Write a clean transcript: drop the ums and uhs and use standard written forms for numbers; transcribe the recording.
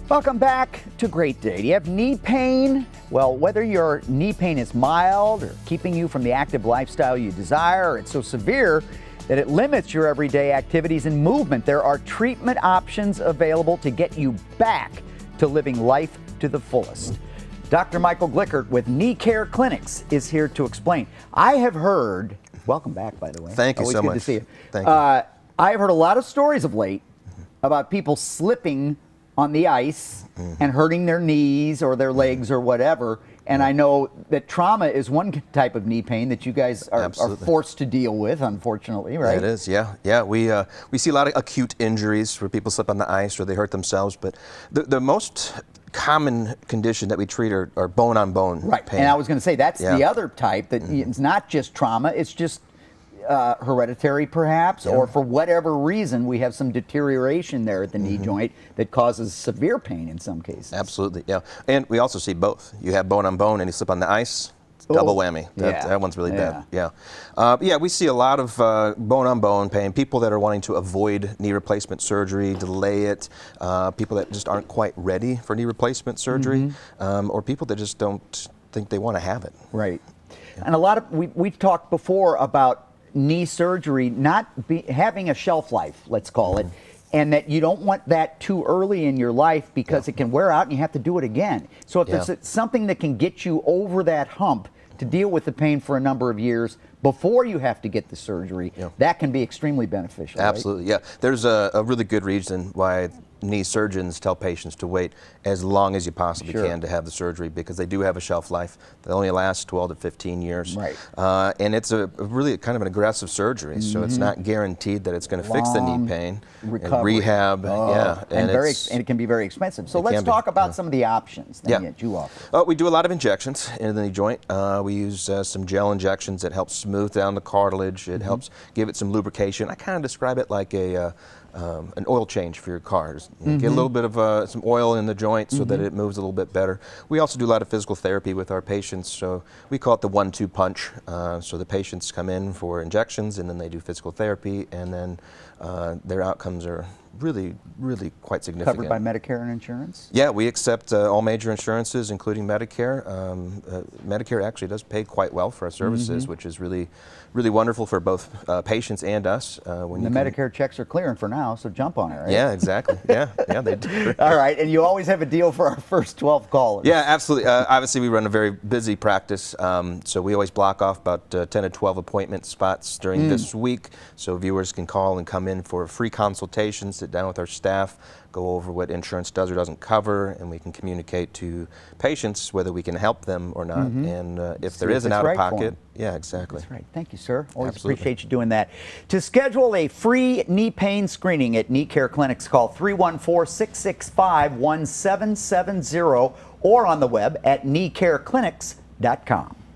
Welcome back to Great Day. Do you have knee pain? Well, whether your knee pain is mild or keeping you from the active lifestyle you desire, or it's so severe that it limits your everyday activities and movement, there are treatment options available to get you back to living life to the fullest. Dr. Michael Glickert with Kneecare Clinics is here to explain. I have heard, welcome back, by the way. Thank you so much. Always good to see you. Thank you. I've heard a lot of stories of late about people slipping on the ice and hurting their knees or their legs or whatever. And I know that trauma is one type of knee pain that you guys are forced to deal with, unfortunately, right? It is, yeah. Yeah, we see a lot of acute injuries where people slip on the ice or they hurt themselves, but the most common condition that we treat are bone-on-bone pain. And I was going to say, that's the other type, that it's not just trauma, it's just hereditary perhaps, or for whatever reason we have some deterioration there at the knee joint that causes severe pain in some cases. Absolutely, yeah. And we also see both. You have bone on bone and you slip on the ice, it's double whammy. That one's really bad. Yeah, we see a lot of bone on bone pain, people that are wanting to avoid knee replacement surgery, delay it, people that just aren't quite ready for knee replacement surgery, or people that just don't think they want to have it. Right. And a lot of, we've talked before about knee surgery not having a shelf life, let's call it, and that you don't want that too early in your life because it can wear out and you have to do it again. So if there's something that can get you over that hump to deal with the pain for a number of years before you have to get the surgery, that can be extremely beneficial. Absolutely, yeah. There's a really good reason why knee surgeons tell patients to wait as long as you possibly can to have the surgery, because they do have a shelf life that only lasts 12 to 15 years. Right. And it's a really kind of an aggressive surgery, so it's not guaranteed that it's going to fix the knee pain. Recovery. Rehab, and it can be very expensive. So let's talk about some of the options that you offer. We do a lot of injections in the knee joint. We use some gel injections that help smooth down the cartilage. It helps give it some lubrication. I kind of describe it like an oil change for your cars. Get a little bit of some oil in the joint so that it moves a little bit better. We also do a lot of physical therapy with our patients, so we call it the 1-2 punch. So the patients come in for injections and then they do physical therapy, and then their outcomes are really quite significant. Covered by Medicare and insurance? Yeah, we accept all major insurances, including Medicare. Medicare actually does pay quite well for our services, which is really wonderful for both patients and us. When the Medicare checks are clearing for now, so jump on it, right? Yeah, exactly. Yeah, they do. All right, and you always have a deal for our first 12 callers. Yeah, absolutely. Obviously, we run a very busy practice, so we always block off about 10 to 12 appointment spots during this week, so viewers can call and come in for a free consultation, sit down with our staff, go over what insurance does or doesn't cover, and we can communicate to patients whether we can help them or not, and if there is an out-of-pocket. Yeah, exactly. That's right. Thank you, sir. Always appreciate you doing that. To schedule a free knee pain screening at Kneecare Clinics, call 314-665-1770 or on the web at kneecareclinics.com.